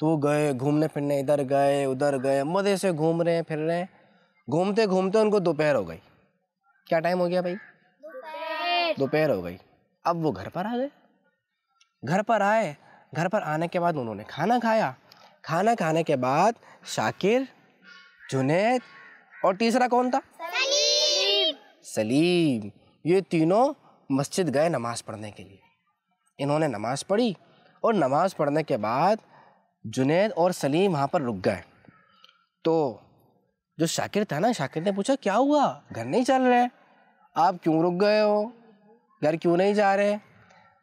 تو وہ گئے گھومنے پھرنے، ادھر گئے ادھر گئے، مزے سے گھوم رہے ہیں پھر رہے ہیں، گھومتے گھومتے ان کو دوپہر ہو گئی۔ کیا ٹائم ہو گیا بھائی؟ دوپہر ہو گئی۔ اب وہ گھر پر آ گئے، گھر پر آئے، گھر پر آنے کے بعد انہوں نے کھانا کھایا، کھانا کھانے کے بعد شاکر، جنید اور تیسرا کون تھا؟ سلیم، یہ تینوں مسجد گئے نماز پڑھنے کے لیے۔ انہوں نے نماز پڑھی اور نماز پڑھنے کے بعد جنید اور سلیم وہاں پر رک گئے۔ تو جو شاکر تھا نا، شاکر نے پوچھا کیا ہوا، گھر نہیں چل رہے، آپ کیوں رک گئے ہو، گھر کیوں نہیں جا رہے؟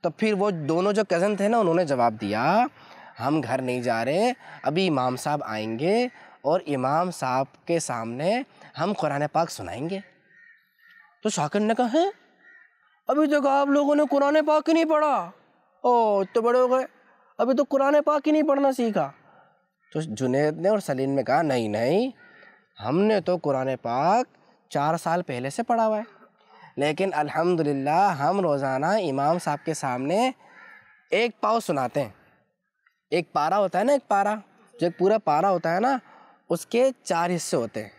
تو پھر وہ دونوں جو کزن تھے نا، انہوں نے جواب دیا ہم گھر نہیں جا رہے، ابھی امام صاحب آئیں گے اور امام صاحب کے سامنے ہم قرآن پاک سنائیں گے۔ تو شاکر نے کہا ہے ابھی تک آپ لوگوں نے قرآن پاک ہی نہیں پڑھا، او تو بڑے ہو گئے، ابھی تو قرآن پاک ہی نہیں پڑھنا سیکھا۔ تو جنید نے اور سلیم نے کہا نہیں نہیں، ہم نے تو قرآن پاک 4 سال پہلے سے پڑھا ہوا ہے، لیکن الحمدللہ ہم روزانہ امام صاحب کے سامنے ایک پاؤ سناتے ہیں۔ ایک پارہ ہوتا ہے نا، ایک پارہ جو ایک پورا پارہ ہوتا ہے نا، اس کے 4 حصے ہوتے ہیں،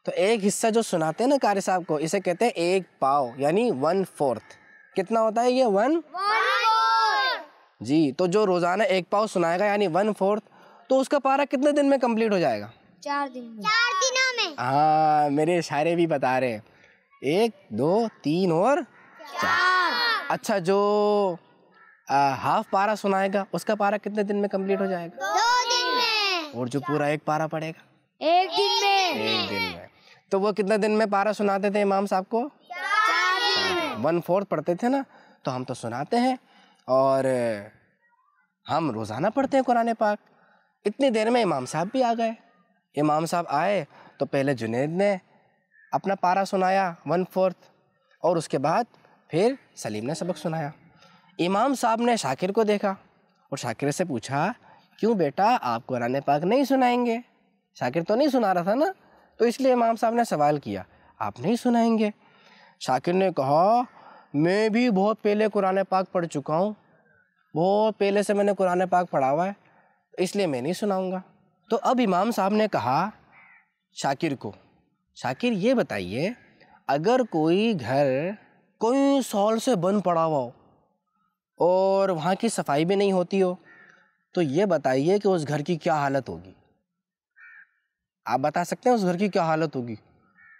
تو ایک حصہ جو سناتے ہیں نا قاری صاحب کو، اسے کہتے ہیں ایک پاؤ، یعنی 1/4۔ کتنا ہوتا ہے یہ؟ 1 جی۔ تو جو روزانہ ایک پاؤ سنائے گا یعنی 1/4، تو اس کا پارہ کتنے دن میں کمپلیٹ ہو جائے گا؟ 4 دنوں میں۔ ہاں، میرے اشارے بھی بتا رہے ہیں، 1 2 3 اور 4۔ اچھا، جو ہاف پارہ سنائے گا اس کا پارہ کتنے دن میں کمپلیٹ ہو جائے گا؟ 2 دن میں۔ اور جو پورا ایک پارہ پڑے گا؟ 1 دن میں۔ 1 دن میں۔ تو وہ کتنے دن میں پارہ سناتے تھے امام صاحب کو؟ 4 دن میں۔ 1/4 پڑھتے تھے نا، تو ہم تو سناتے ہیں اور ہم روزانہ پڑھتے ہیں قرآن پاک۔ اتنی دیر میں امام صاحب بھی آ گئے۔ امام صاحب آئے تو پہلے جنید نے اپنا پارہ سنایا 1/4، اور اس کے بعد پھر سلیم نے سبق سنایا۔ امام صاحب نے شاکر کو دیکھا اور شاکر سے پوچھا کیوں بیٹا آپ قرآن پاک نہیں سنائیں گے؟ شاکر تو نہیں سنا رہا تھا نا، تو اس لیے امام صاحب نے سوال کیا آپ نہیں سنائیں گے؟ شاکر نے کہا میں بھی بہت پہلے قرآن پاک پڑھ چکا ہوں، بہت پہلے سے میں نے قرآن پاک پڑھا ہوا ہے، اس لیے میں نہیں سناؤں گا۔ تو اب امام صاحب نے کہا شاکر کو، شاکر یہ بتائیے اگر کوئی گھر کوئی سال سے بند پڑا ہوا ہو اور وہاں کی صفائی بھی نہیں ہوتی ہو، تو یہ بتائیے کہ اس گھر کی کیا حالت ہوگی؟ آپ بتا سکتے ہیں اس گھر کی کیا حالت ہوگی؟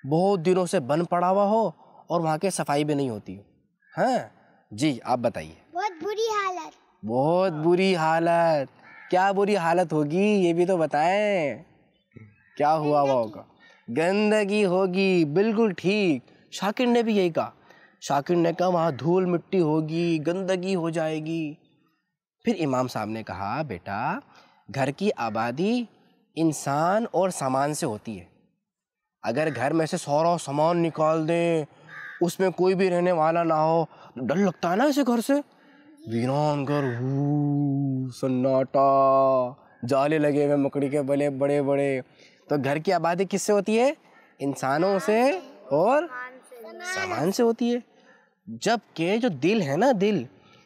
بہت دنوں سے بند پڑا ہوا ہو اور وہاں کی صفائی بھی نہیں ہوتی ہو۔ ہاں جی، آپ بتائیے۔ بہت بری حالت۔ بہت بری حالت۔ کیا بری حالت ہوگی یہ بھی تو بتائیں، کیا ہوا ہوگا؟ گندگی ہوگی، بالکل ٹھیک، شاکر نے بھی یہی کہا۔ شاکر نے کہا وہاں دھول مٹی ہوگی، گندگی ہو جائے گی۔ پھر امام صاحب نے کہا بیٹا گھر کی آبادی انسان اور سامان سے ہوتی ہے، اگر گھر میں سے سارا سامان نکال دیں، اس میں کوئی بھی رہنے والا نہ ہو، ڈر لگتا ہے نا اسے گھر سے، ویران گھر، سناٹا، جالے لگے ہوئے مکڑی کے بلے بڑے بڑے۔ تو گھر کی آبادی کس سے ہوتی ہے؟ انسانوں سے اور سامان سے ہوتی ہے۔ جبکہ جو دل ہے نا،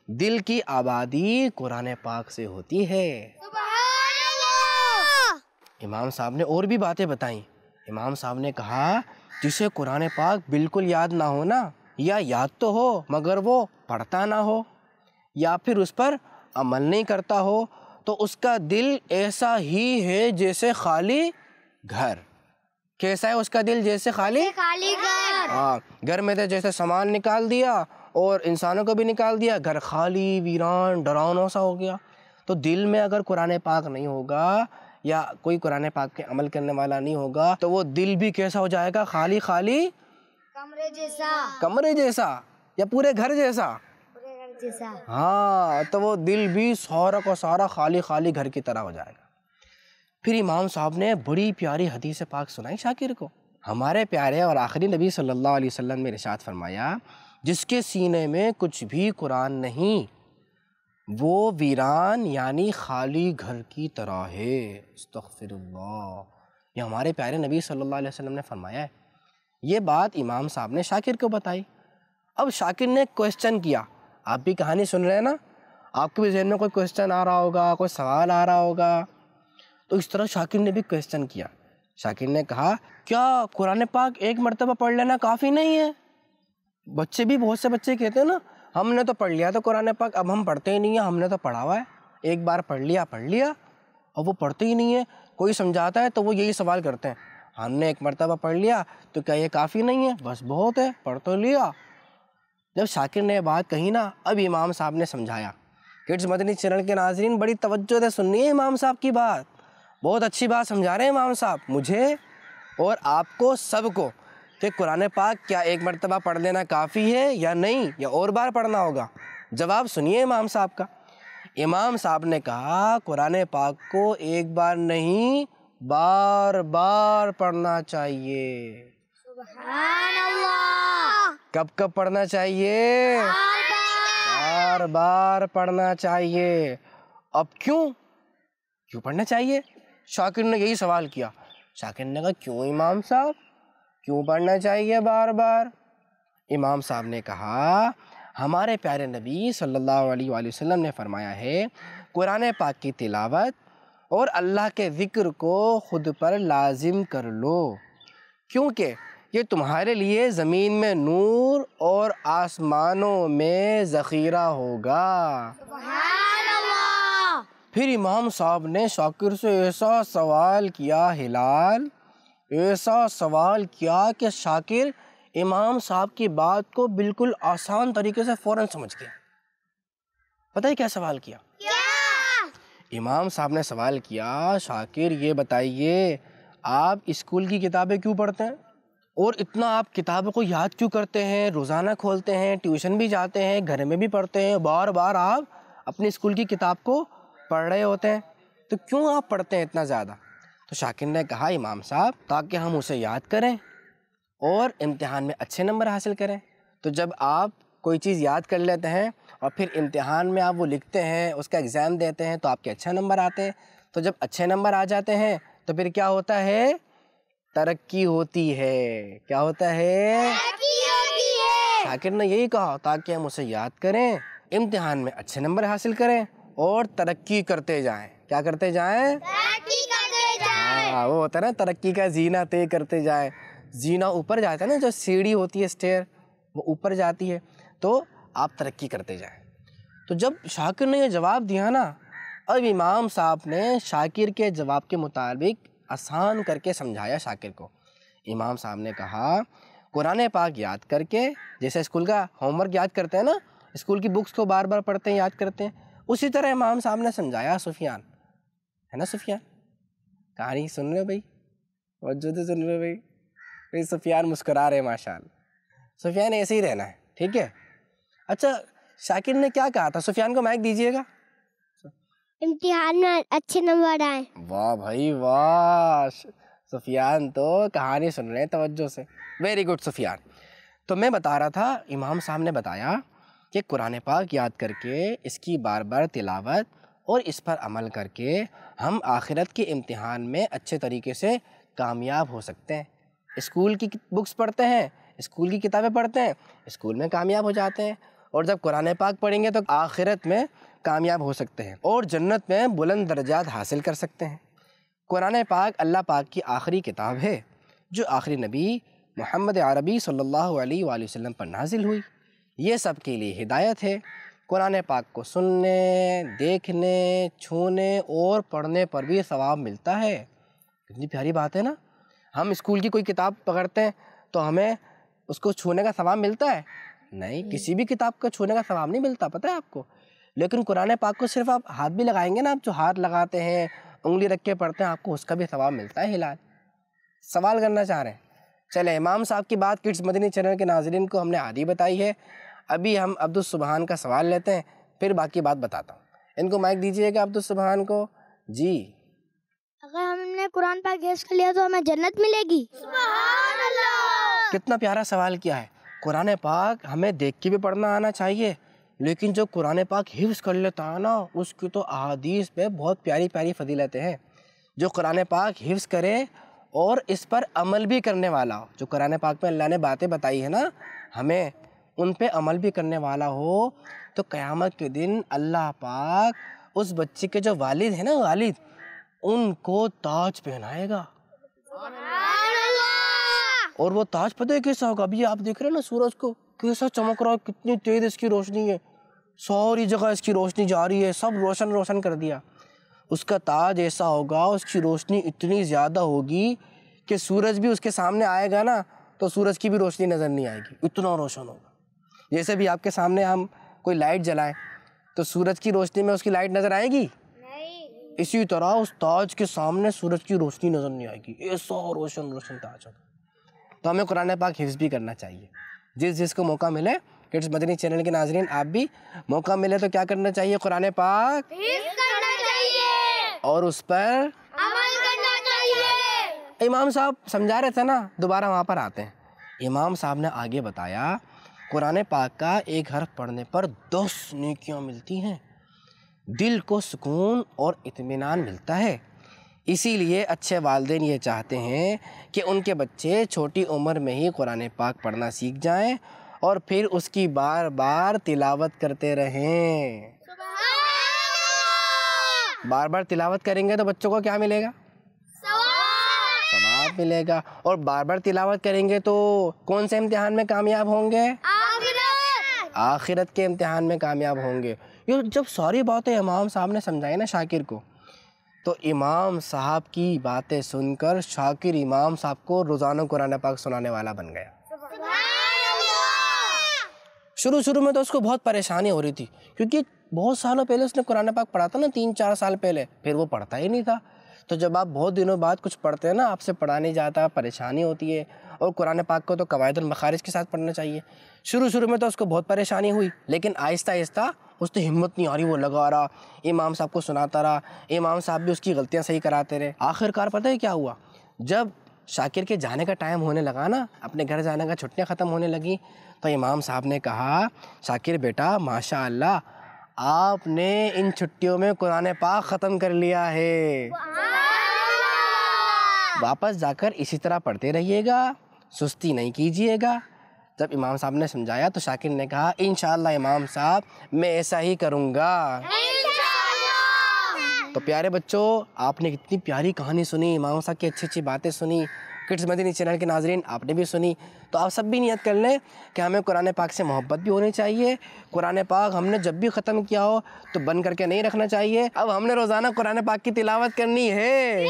دل کی آبادی قرآن پاک سے ہوتی ہے۔ سبحان اللہ۔ امام صاحب نے اور بھی باتیں بتائیں۔ امام صاحب نے کہا جسے قرآن پاک بالکل یاد نہ ہو نا، یا یاد تو ہو مگر وہ پڑھتا نہ ہو، یا پھر اس پر عمل نہیں کرتا ہو، تو اس کا دل ایسا ہی ہے جیسے خالی گھر۔ کیسا ہے اس کا دل؟ جیسے خالی گھر۔ ہاں، گھر میں تو جیسے سامان نکال دیا اور انسانوں کو بھی نکال دیا، گھر خالی ویران ڈراؤنا سا ہو گیا۔ تو دل میں اگر قرآن پاک نہیں ہوگا یا کوئی قرآن پاک کے عمل کرنے والا نہیں ہوگا، تو وہ دل بھی کیسا ہو جائے گا؟ خالی کمرے جیسا یا پورے گھر جیسا۔ ہاں، تو وہ دل بھی سارا کا سارا خالی گھر کی طرح ہو جائے گا۔ پھر امام صاحب نے بڑی پیاری حدیث پاک سنائی شاکر کو۔ ہمارے پیارے اور آخری نبی صلی اللہ علیہ وسلم نے ارشاد فرمایا جس کے سینے میں کچھ بھی قرآن نہیں وہ ویران یعنی خالی گھر کی طرح ہے۔ استغفر اللہ، یہ ہمارے پیارے نبی صلی اللہ علیہ وسلم نے فرمایا ہے۔ یہ بات امام صاحب نے شاکر کو بتائی۔ اب شاکر نے کویسچن کیا، آپ بھی کہانی سن رہے ہیں نا، آپ کے بھی ذہن میں کوئی کویسچن آ رہا ہوگا، کوئی سوال آ رہا ہوگا، تو اس طرح شاکر نے بھی کویسچن کیا. شاکر نے کہا کیا قرآن پاک ایک مرتبہ پڑھ لینا کافی نہیں ہے؟ بچے بھی بہت سے بچے کہتے ہیں نا ہم نے تو پڑھ لیا تھا قرآن پاک، اب ہم پڑھتے ہی نہیں ہیں، ہم نے تو پڑھا ہوا ہے، ایک بار پڑھ لیا اور وہ پڑھتے ہی نہیں ہے. کوئی سمجھاتا ہے تو وہ یہی سوال کرتے ہیں ہم نے ایک مرتبہ پڑھ لیا تو کیا یہ کافی نہیں ہے؟ بس بہت ہے، پڑھ تو لیا. جب شاکر نے یہ بات کہی نا، اب امام صاحب نے سمجھایا. کڈز مدنی چینل کے ناظرین بڑی توجہ سے سننی ہے امام صاحب کی بات، بہت اچھی بات سمجھا رہے ہیں امام صاحب مجھے اور آپ کو سب کو، کہ قرآن پاک کیا ایک مرتبہ پڑھ لینا کافی ہے یا نہیں، یا اور بار پڑھنا ہوگا. جواب سنیے امام صاحب کا. امام صاحب نے کہا قرآن پاک کو ایک بار نہیں بار بار پڑھنا چاہیے. سبحان اللہ. کب کب پڑھنا چاہیے؟ بار بار پڑھنا چاہیے. اب کیوں پڑھنا چاہیے؟ شاکر نے یہی سوال کیا. شاکر نے کہا کیوں امام صاحب، کیوں پڑھنا چاہیے بار بار؟ امام صاحب نے کہا ہمارے پیارے نبی صلی اللہ علیہ وآلہ وسلم نے فرمایا ہے قرآن پاک کی تلاوت اور اللہ کے ذکر کو خود پر لازم کر لو، کیونکہ یہ تمہارے لیے زمین میں نور اور آسمانوں میں ذخیرہ ہوگا. سبحان اللہ. پھر امام صاحب نے شاکر سے ایسا سوال کیا ہلال، ایسا سوال کیا کہ شاکر امام صاحب کی بات کو بالکل آسان طریقے سے فوراً سمجھ گیا. پتہ ہے کیا سوال کیا؟ امام صاحب نے سوال کیا شاکر یہ بتائیے آپ اسکول کی کتابیں کیوں پڑھتے ہیں اور اتنا آپ کتابوں کو یاد کیوں کرتے ہیں، روزانہ کھولتے ہیں، ٹیوشن بھی جاتے ہیں، گھر میں بھی پڑھتے ہیں، بار بار آپ اپنی اسکول کی کتاب کو پڑھ رہے ہوتے ہیں، تو کیوں آپ پڑھتے ہیں اتنا زیادہ؟ تو شاکر نے کہا امام صاحب تاکہ ہم اسے یاد کریں اور امتحان میں اچھے نمبر حاصل کریں. تو جب آپ کوئی چیز یاد کر لیتے ہیں اور پھر امتحان میں آپ وہ لکھتے ہیں، اس کا ایگزام دیتے ہیں تو آپ کے اچھے نمبر آتے ہیں. تو جب اچھے نمبر آ جاتے ہیں تو پھر کیا ہوتا ہے؟ ترقی ہوتی ہے. کیا ہوتا ہے؟ شاکر نے یہی کہا تاکہ ہم اسے یاد کریں، امتحان میں اچھے نمبر حاصل کریں اور ترقی کرتے جائیں. کیا کرتے جائیں؟ وہ ہوتا ہے نا ترقی کا زینہ طے کرتے جائیں. زینہ اوپر جاتا ہے نا، جو سیڑھی ہوتی ہے اسٹیئر وہ اوپر جاتی ہے، تو آپ ترقی کرتے جائیں. تو جب شاکر نے یہ جواب دیا نا، اب امام صاحب نے شاکر کے جواب کے مطابق آسان کر کے سمجھایا شاکر کو. امام صاحب نے کہا قرآن پاک یاد کر کے، جیسے اسکول کا ہوم ورک یاد کرتے ہیں نا، اسکول کی بکس کو بار بار پڑھتے ہیں یاد کرتے ہیں، اسی طرح امام صاحب نے سمجھایا. سفیان ہے نا، سفیان کہانی سن رہے ہو بھائی، توجہ سے سن رہے ہو بھائی سفیان مسکرا رہے ماشاء اللہ. سفیان ایسے ہی رہنا ہے، ٹھیک ہے. اچھا شاکر نے کیا کہا تھا؟ سفیان کو مائک دیجیے گا. امتحان میں اچھے نمبر آئے. واہ بھائی واہ، سفیان تو کہانی سن رہے ہیں توجہ سے، ویری گڈ سفیان. تو میں بتا رہا تھا امام صاحب نے بتایا کہ قرآن پاک یاد کر کے اس کی بار بار تلاوت اور اس پر عمل کر کے ہم آخرت کے امتحان میں اچھے طریقے سے کامیاب ہو سکتے ہیں. اسکول کی بکس پڑھتے ہیں، اسکول کی کتابیں پڑھتے ہیں، اسکول میں کامیاب ہو جاتے ہیں، اور جب قرآن پاک پڑھیں گے تو آخرت میں کامیاب ہو سکتے ہیں اور جنت میں بلند درجات حاصل کر سکتے ہیں. قرآن پاک اللہ پاک کی آخری کتاب ہے جو آخری نبی محمد عربی صلی اللہ علیہ وآلہ وسلم پر نازل ہوئی. یہ سب کے لیے ہدایت ہے. قرآن پاک کو سننے، دیکھنے، چھونے اور پڑھنے پر بھی ثواب ملتا ہے. کتنی پیاری بات ہے نا. ہم اسکول کی کوئی کتاب پکڑتے ہیں تو ہمیں اس کو چھونے کا ثواب ملتا ہے؟ نہیں، کسی بھی کتاب کو چھونے کا ثواب نہیں ملتا، پتہ ہے آپ کو. لیکن قرآن پاک کو صرف آپ ہاتھ بھی لگائیں گے نا، آپ جو ہاتھ لگاتے ہیں، انگلی رکھ کے پڑھتے ہیں، آپ کو اس کا بھی ثواب ملتا ہے. ہلال سوال کرنا چاہ رہے ہیں؟ چلیں، امام صاحب کی بات کڈز مدنی چینل کے ناظرین کو ہم نے آدھی بتائی ہے. ابھی ہم عبدالسبحان کا سوال لیتے ہیں، پھر باقی بات بتاتا ہوں. ان کو مائک دیجیے گا عبدالسبحان کو. جی، اگر ہم نے قرآن پاک گیس کر لیا تو ہمیں جنت ملے گی؟ سبحان اللہ. کتنا پیارا سوال کیا ہے. قرآن پاک ہمیں دیکھ کے بھی پڑھنا آنا چاہیے، لیکن جو قرآن پاک حفظ کر لیتا ہے نا، اس کی تو احادیث پہ بہت پیاری پیاری فضیلتیں ہیں. جو قرآن پاک حفظ کرے اور اس پر عمل بھی کرنے والا ہو، جو قرآن پاک میں اللہ نے باتیں بتائی ہیں نا ہمیں، ان پہ عمل بھی کرنے والا ہو، تو قیامت کے دن اللہ پاک اس بچے کے جو والد ہیں نا، والد ان کو تاج پہنائے گا. اور وہ تاج پتہ ہے کیسا ہوگا؟ ابھی آپ دیکھ رہے ہیں نا سورج کو کیسا چمک رہا ہے, کتنی تیز اس کی روشنی ہے, ساری جگہ اس کی روشنی جا رہی ہے, سب روشن روشن کر دیا. اس کا تاج ایسا ہوگا, اس کی روشنی اتنی زیادہ ہوگی کہ سورج بھی اس کے سامنے آئے گا نا تو سورج کی بھی روشنی نظر نہیں آئے گی, اتنا روشن ہوگا. جیسے بھی آپ کے سامنے ہم کوئی لائٹ جلائیں تو سورج کی روشنی میں اس کی لائٹ نظر آئے گی نہیں, اسی طرح اس تاج کے سامنے سورج کی روشنی نظر نہیں آئے گی, ایسا روشن روشن تاج ہوگا. تو ہمیں قرآن پاک حفظ بھی کرنا چاہیے. جس کو موقع ملے, کڈس مدنی چینل کے ناظرین آپ بھی موقع ملے تو کیا کرنا چاہیے؟ قرآن پاک حفظ کرنا چاہیے اور اس پر عمل کرنا چاہیے. امام صاحب سمجھا رہے تھے نا, دوبارہ وہاں پر آتے ہیں. امام صاحب نے آگے بتایا قرآن پاک کا ایک حرف پڑھنے پر 10 نیکیاں ملتی ہیں, دل کو سکون اور اطمینان ملتا ہے. اسی لیے اچھے والدین یہ چاہتے ہیں کہ ان کے بچے چھوٹی عمر میں ہی قرآن پاک پڑھنا سیکھ جائیں اور پھر اس کی بار بار تلاوت کرتے رہیں. بار بار تلاوت کریں گے تو بچوں کو کیا ملے گا؟ ثواب ملے گا. اور بار بار تلاوت کریں گے تو کون سے امتحان میں کامیاب ہوں گے؟ آخرت کے امتحان میں کامیاب ہوں گے. یہ جب ساری باتیں امام صاحب نے سمجھائی نا شاکر کو, تو امام صاحب کی باتیں سن کر شاکر امام صاحب کو روزانہ قرآن پاک سنانے والا بن گیا. شروع میں تو اس کو بہت پریشانی ہو رہی تھی, کیونکہ بہت سالوں پہلے اس نے قرآن پاک پڑھا تھا نا, 3-4 سال پہلے, پھر وہ پڑھتا ہی نہیں تھا. تو جب آپ بہت دنوں بعد کچھ پڑھتے ہیں نا, آپ سے پڑھا نہیں جاتا, پریشانی ہوتی ہے. اور قرآن پاک کو تو قواعد المخارج کے ساتھ پڑھنا چاہیے. شروع میں تو اس کو بہت پریشانی ہوئی, لیکن آہستہ آہستہ اس نے ہمت نہیں آ رہی, وہ لگا رہا, امام صاحب کو سناتا رہا, امام صاحب بھی اس کی غلطیاں صحیح کراتے رہے. آخر کار پتہ ہے کیا ہوا؟ جب شاکر کے جانے کا ٹائم ہونے لگا نا, اپنے گھر جانے کا, چھٹیاں ختم ہونے لگی, تو امام صاحب نے کہا شاکر بیٹا ماشاء اللہ آپ نے ان چھٹیوں میں قرآن پاک ختم کر لیا ہے, واپس جا کر اسی طرح پڑھتے رہیے گا, سستی نہیں کیجیے گا. جب امام صاحب نے سمجھایا تو شاکر نے کہا انشاءاللہ امام صاحب میں ایسا ہی کروں گا. تو پیارے بچوں, آپ نے کتنی پیاری کہانی سنی, امام صاحب کی اچھی اچھی باتیں سنی. کڈس مدنی چینل کے ناظرین آپ نے بھی سنی, تو آپ سب بھی نیت کر لیں کہ ہمیں قرآن پاک سے محبت بھی ہونی چاہیے. قرآن پاک ہم نے جب بھی ختم کیا ہو تو بند کر کے نہیں رکھنا چاہیے. اب ہم نے روزانہ قرآن پاک کی تلاوت کرنی ہے.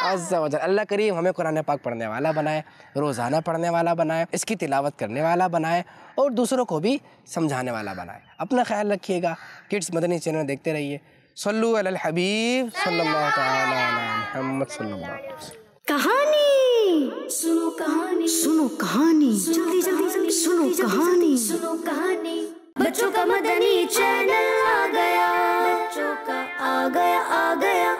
عز و جل اللہ کریم ہمیں قرآن پاک پڑھنے والا بنائے, روزانہ پڑھنے والا بنائے, اس کی تلاوت کرنے والا بنائے, اور دوسروں کو بھی سمجھانے والا بنائے. اپنا خیال رکھیے گا. کڈس مدنی چینل دیکھتے رہیے. صلو علی الحبیب صلی اللہ تعالی علی محمد صلی اللہ علیہ وسلم. کہانی سنو, کہانی سنو, کہانی جلدی جلدی سنو, کہانی سنو, کہانی. بچوں کا مدنی چینل آ گیا, بچوں کا آ گیا.